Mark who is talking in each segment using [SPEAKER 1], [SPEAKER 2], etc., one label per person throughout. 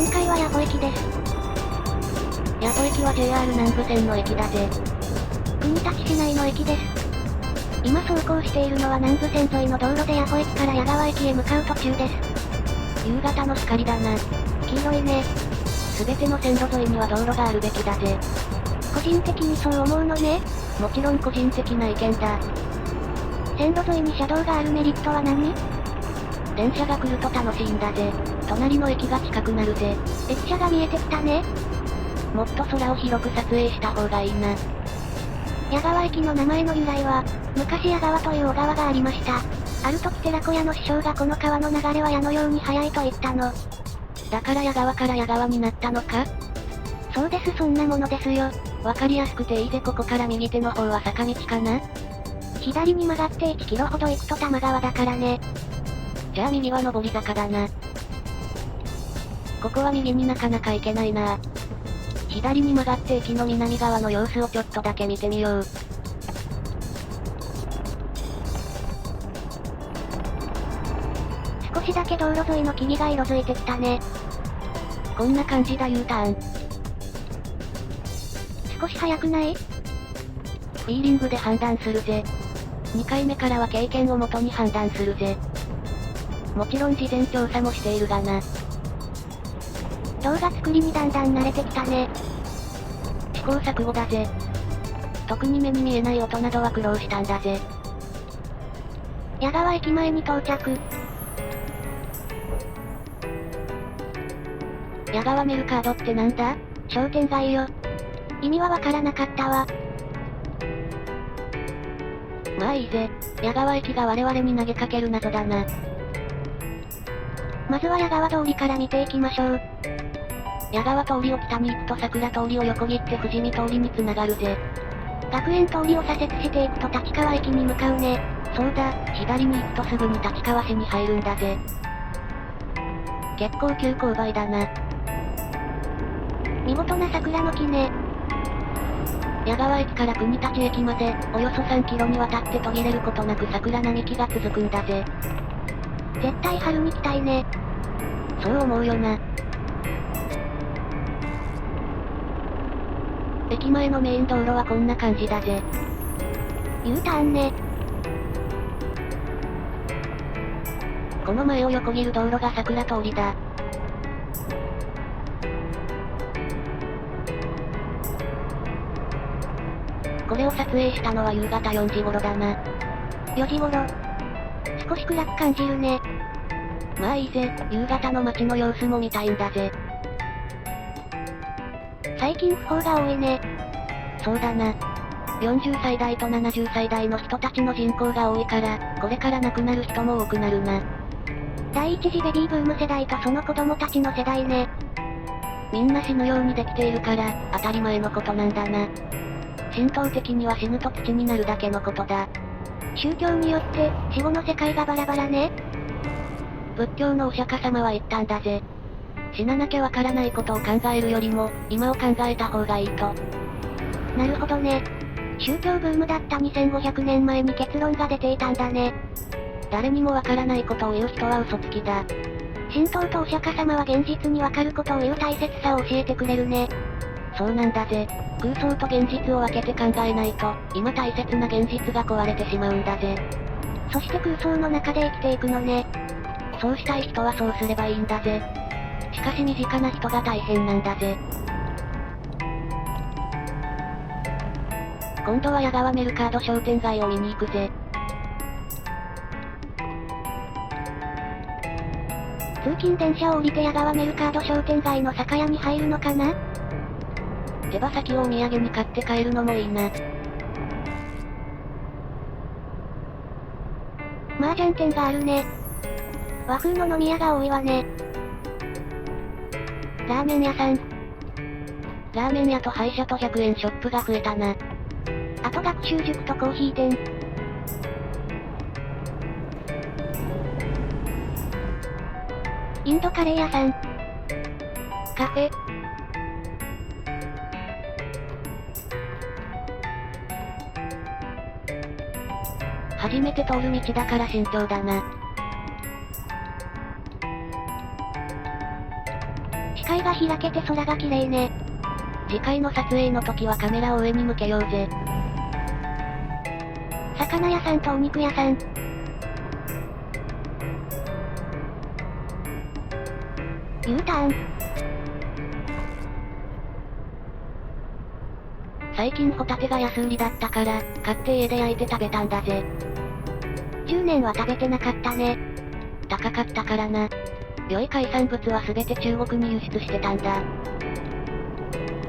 [SPEAKER 1] 今回は矢後駅です。
[SPEAKER 2] 矢後駅は JR 南武線の駅だぜ。
[SPEAKER 1] 国立市内の駅です。今走行しているのは南武線沿いの道路で矢後駅から矢川駅へ向かう途中です。
[SPEAKER 2] 夕方の光だな。
[SPEAKER 1] 黄色いね。
[SPEAKER 2] すべての線路沿いには道路があるべきだぜ。
[SPEAKER 1] 個人的にそう思うのね。
[SPEAKER 2] もちろん個人的な意見だ。
[SPEAKER 1] 線路沿いに車道があるメリットは何？
[SPEAKER 2] 電車が来ると楽しいんだぜ。隣の駅が近くなるぜ。
[SPEAKER 1] 駅舎が見えてきたね。
[SPEAKER 2] もっと空を広く撮影した方がいいな。
[SPEAKER 1] 矢川駅の名前の由来は、昔矢川という小川がありました。ある時寺子屋の師匠がこの川の流れは矢のように速いと言ったの。
[SPEAKER 2] だから矢川から矢川になったのか？
[SPEAKER 1] そうです、そんなものですよ。
[SPEAKER 2] わかりやすくていいぜ。ここから右手の方は坂道かな？
[SPEAKER 1] 左に曲がって1キロほど行くと多摩川だからね。
[SPEAKER 2] じゃあ右は上り坂だな。ここは右になかなか行けないな。左に曲がって駅の南側の様子をちょっとだけ見てみよう。
[SPEAKER 1] 少しだけ道路沿いの木々が色づいてきたね。
[SPEAKER 2] こんな感じだ U ターン。
[SPEAKER 1] 少し早くない？
[SPEAKER 2] フィーリングで判断するぜ。2回目からは経験をもとに判断するぜ。もちろん事前調査もしているがな。
[SPEAKER 1] 動画作りにだんだん慣れてきたね。
[SPEAKER 2] 試行錯誤だぜ。特に目に見えない音などは苦労したんだぜ。
[SPEAKER 1] 矢川駅前に到着。
[SPEAKER 2] 矢川メルカードってなんだ？
[SPEAKER 1] 商店街よ。意味はわからなかったわ。
[SPEAKER 2] まあいいぜ。矢川駅が我々に投げかける謎だな。
[SPEAKER 1] まずは矢川通りから見ていきましょう。
[SPEAKER 2] 矢川通りを北に行くと桜通りを横切って富士見通りに繋がるぜ。
[SPEAKER 1] 学園通りを左折していくと立川駅に向かうね。
[SPEAKER 2] そうだ、左に行くとすぐに立川市に入るんだぜ。結構急勾配だな。
[SPEAKER 1] 見事な桜の木ね。
[SPEAKER 2] 矢川駅から国立駅まで、およそ3キロにわたって途切れることなく桜並木が続くんだぜ。
[SPEAKER 1] 絶対春に来たいね。
[SPEAKER 2] そう思うよな。駅前のメイン道路はこんな感じだぜ。
[SPEAKER 1] U ターンね。
[SPEAKER 2] この前を横切る道路が桜通りだ。これを撮影したのは夕方4時頃だな。
[SPEAKER 1] 4時頃。少し暗く感じるね。
[SPEAKER 2] まあいいぜ、夕方の街の様子も見たいんだぜ。
[SPEAKER 1] 最近不法が多いね。
[SPEAKER 2] そうだな。40歳代と70歳代の人たちの人口が多いから、これから亡くなる人も多くなるな。
[SPEAKER 1] 第一次ベビーブーム世代とその子供たちの世代ね。
[SPEAKER 2] みんな死ぬようにできているから、当たり前のことなんだな。神道的には死ぬと土になるだけのことだ。
[SPEAKER 1] 宗教によって、死後の世界がバラバラね。
[SPEAKER 2] 仏教のお釈迦様は言ったんだぜ。死ななきゃわからないことを考えるよりも、今を考えた方がいいと。
[SPEAKER 1] なるほどね。宗教ブームだった2500年前に結論が出ていたんだね。
[SPEAKER 2] 誰にもわからないことを言う人は嘘つきだ。
[SPEAKER 1] 神道とお釈迦様は現実にわかることを言う大切さを教えてくれるね。
[SPEAKER 2] そうなんだぜ。空想と現実を分けて考えないと、今大切な現実が壊れてしまうんだぜ。
[SPEAKER 1] そして空想の中で生きていくのね。
[SPEAKER 2] そうしたい人はそうすればいいんだぜ。しかし身近な人が大変なんだぜ。今度は矢川メルカード商店街を見に行くぜ。
[SPEAKER 1] 通勤電車を降りて矢川メルカード商店街の酒屋に入るのかな？
[SPEAKER 2] 手羽先をお土産に買って帰るのもいいな。
[SPEAKER 1] 麻雀店があるね。和風の飲み屋が多いわね。
[SPEAKER 2] ラーメン屋さん。ラーメン屋と歯医者と100円ショップが増えたな。
[SPEAKER 1] あと学習塾とコーヒー店。インドカレー屋さん。カフェ。
[SPEAKER 2] 初めて通る道だから慎重だな。
[SPEAKER 1] 視界が開けて空が綺麗ね。
[SPEAKER 2] 次回の撮影の時はカメラを上に向けようぜ。
[SPEAKER 1] 魚屋さんとお肉屋さん。U ターン。
[SPEAKER 2] 最近ホタテが安売りだったから、買って家で焼いて食べたんだぜ。
[SPEAKER 1] 10年は食べてなかったね。
[SPEAKER 2] 高かったからな。良い海産物は全て中国に輸出してたんだ。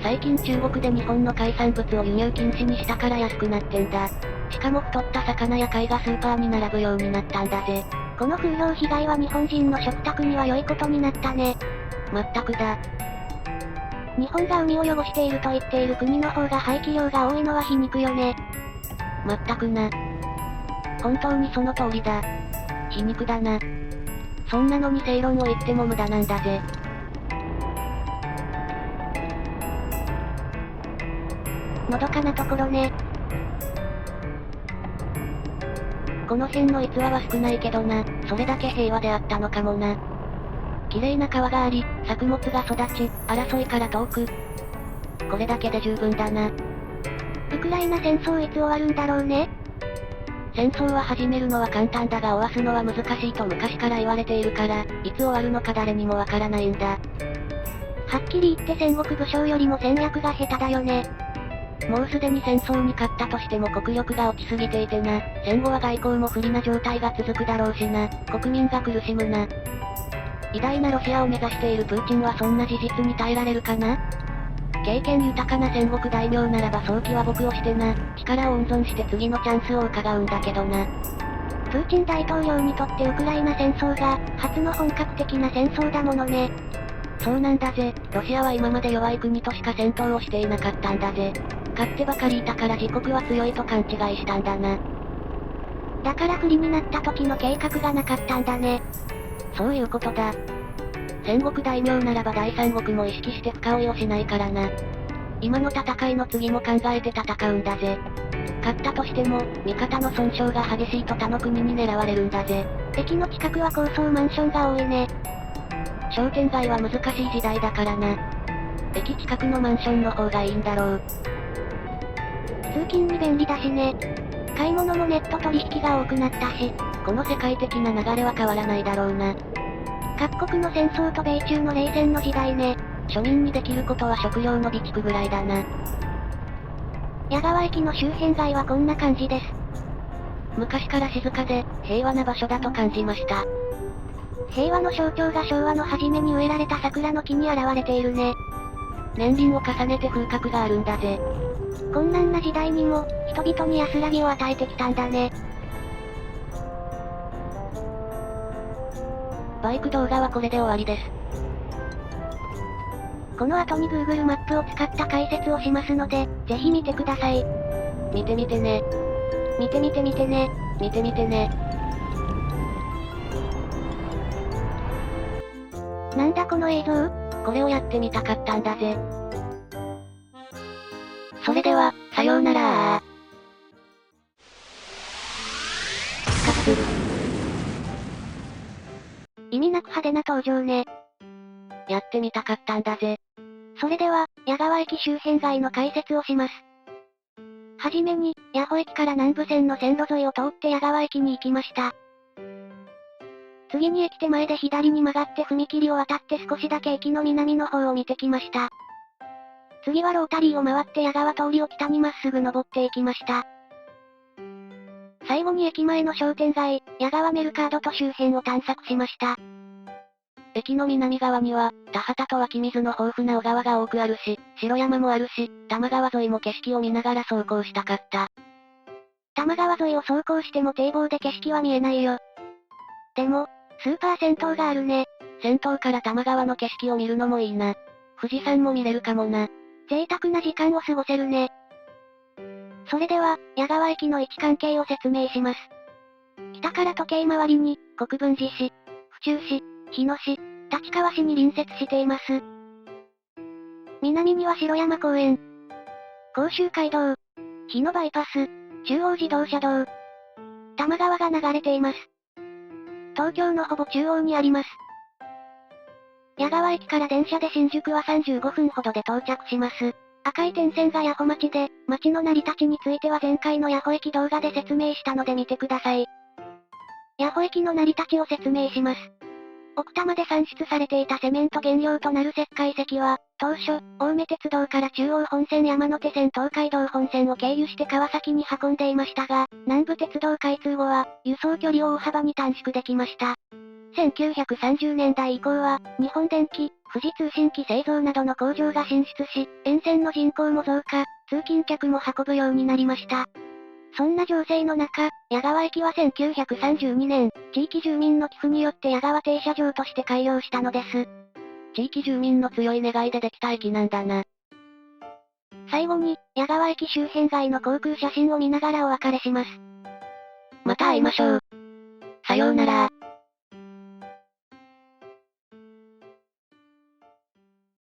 [SPEAKER 2] 最近中国で日本の海産物を輸入禁止にしたから安くなってんだ。しかも太った魚や貝がスーパーに並ぶようになったんだぜ。
[SPEAKER 1] この風評被害は日本人の食卓には良いことになったね。
[SPEAKER 2] まったくだ。
[SPEAKER 1] 日本が海を汚していると言っている国の方が排気量が多いのは皮肉よね。
[SPEAKER 2] まったくな。本当にその通りだ。皮肉だな。そんなのに正論を言っても無駄なんだぜ。
[SPEAKER 1] のどかなところね。
[SPEAKER 2] この辺の逸話は少ないけどな、それだけ平和であったのかもな。綺麗な川があり、作物が育ち、争いから遠く。これだけで十分だな。
[SPEAKER 1] ウクライナ戦争いつ終わるんだろうね。
[SPEAKER 2] 戦争は始めるのは簡単だが終わすのは難しいと昔から言われているから、いつ終わるのか誰にもわからないんだ。
[SPEAKER 1] はっきり言って戦国武将よりも戦略が下手だよね。
[SPEAKER 2] もうすでに戦争に勝ったとしても国力が落ちすぎていてな、戦後は外交も不利な状態が続くだろうしな、国民が苦しむな。偉大なロシアを目指しているプーチンはそんな事実に耐えられるかな？経験豊かな戦国大名ならば早期和睦をしてな、力を温存して次のチャンスを伺うんだけどな。
[SPEAKER 1] プーチン大統領にとってウクライナ戦争が、初の本格的な戦争だものね。
[SPEAKER 2] そうなんだぜ、ロシアは今まで弱い国としか戦闘をしていなかったんだぜ。勝ってばかりいたから自国は強いと勘違いしたんだな。
[SPEAKER 1] だから不利になった時の計画がなかったんだね。
[SPEAKER 2] そういうことだ。戦国大名ならば第三国も意識して深追いをしないからな。今の戦いの次も考えて戦うんだぜ。勝ったとしても、味方の損傷が激しいと他の国に狙われるんだぜ。
[SPEAKER 1] 駅の近くは高層マンションが多いね。
[SPEAKER 2] 商店街は難しい時代だからな。駅近くのマンションの方がいいんだろう。
[SPEAKER 1] 通勤に便利だしね。買い物もネット取引が多くなったし、
[SPEAKER 2] この世界的な流れは変わらないだろうな。
[SPEAKER 1] 各国の戦争と米中の冷戦の時代ね。
[SPEAKER 2] 庶民にできることは食料の備蓄ぐらいだな。
[SPEAKER 1] 矢川駅の周辺街はこんな感じです。
[SPEAKER 2] 昔から静かで、平和な場所だと感じました。
[SPEAKER 1] 平和の象徴が昭和の初めに植えられた桜の木に現れているね。
[SPEAKER 2] 年輪を重ねて風格があるんだぜ。
[SPEAKER 1] 困難な時代にも、人々に安らぎを与えてきたんだね。
[SPEAKER 2] バイク動画はこれで終わりです。
[SPEAKER 1] この後に Google マップを使った解説をしますので、ぜひ見てください。
[SPEAKER 2] 見てみてね。
[SPEAKER 1] 見てみてみてね。
[SPEAKER 2] 見てみてね。
[SPEAKER 1] なんだこの映像？
[SPEAKER 2] これをやってみたかったんだぜ。それでは、さようなら。
[SPEAKER 1] 意味なく派手な登場ね。
[SPEAKER 2] やってみたかったんだぜ。
[SPEAKER 1] それでは、矢川駅周辺街の解説をします。はじめに、矢保駅から南武線の線路沿いを通って矢川駅に行きました。次に駅手前で左に曲がって踏切を渡って少しだけ駅の南の方を見てきました。次はロータリーを回って矢川通りを北にまっすぐ登っていきました。最後に駅前の商店街、矢川メルカードと周辺を探索しました。
[SPEAKER 2] 駅の南側には、田畑と湧き水の豊富な小川が多くあるし、城山もあるし、多摩川沿いも景色を見ながら走行したかった。
[SPEAKER 1] 多摩川沿いを走行しても堤防で景色は見えないよ。でも、スーパー銭湯があるね。
[SPEAKER 2] 銭湯から多摩川の景色を見るのもいいな。富士山も見れるかもな。
[SPEAKER 1] 贅沢な時間を過ごせるね。それでは、矢川駅の位置関係を説明します。北から時計回りに、国分寺市、府中市、日野市、立川市に隣接しています。南には城山公園、甲州街道、日野バイパス、中央自動車道、多摩川が流れています。東京のほぼ中央にあります。矢川駅から電車で新宿は35分ほどで到着します。赤い点線が矢穂町で、町の成り立ちについては前回の矢穂駅動画で説明したので見てください。矢穂駅の成り立ちを説明します。奥多摩で産出されていたセメント原料となる石灰石は、当初、青梅鉄道から中央本線山手線東海道本線を経由して川崎に運んでいましたが、南部鉄道開通後は、輸送距離を大幅に短縮できました。1930年代以降は、日本電機、富士通信機製造などの工場が進出し、沿線の人口も増加、通勤客も運ぶようになりました。そんな情勢の中、矢川駅は1932年、地域住民の寄付によって矢川停車場として開業したのです。
[SPEAKER 2] 地域住民の強い願いでできた駅なんだな。
[SPEAKER 1] 最後に、矢川駅周辺街の航空写真を見ながらお別れします。
[SPEAKER 2] また会いましょう。さようなら。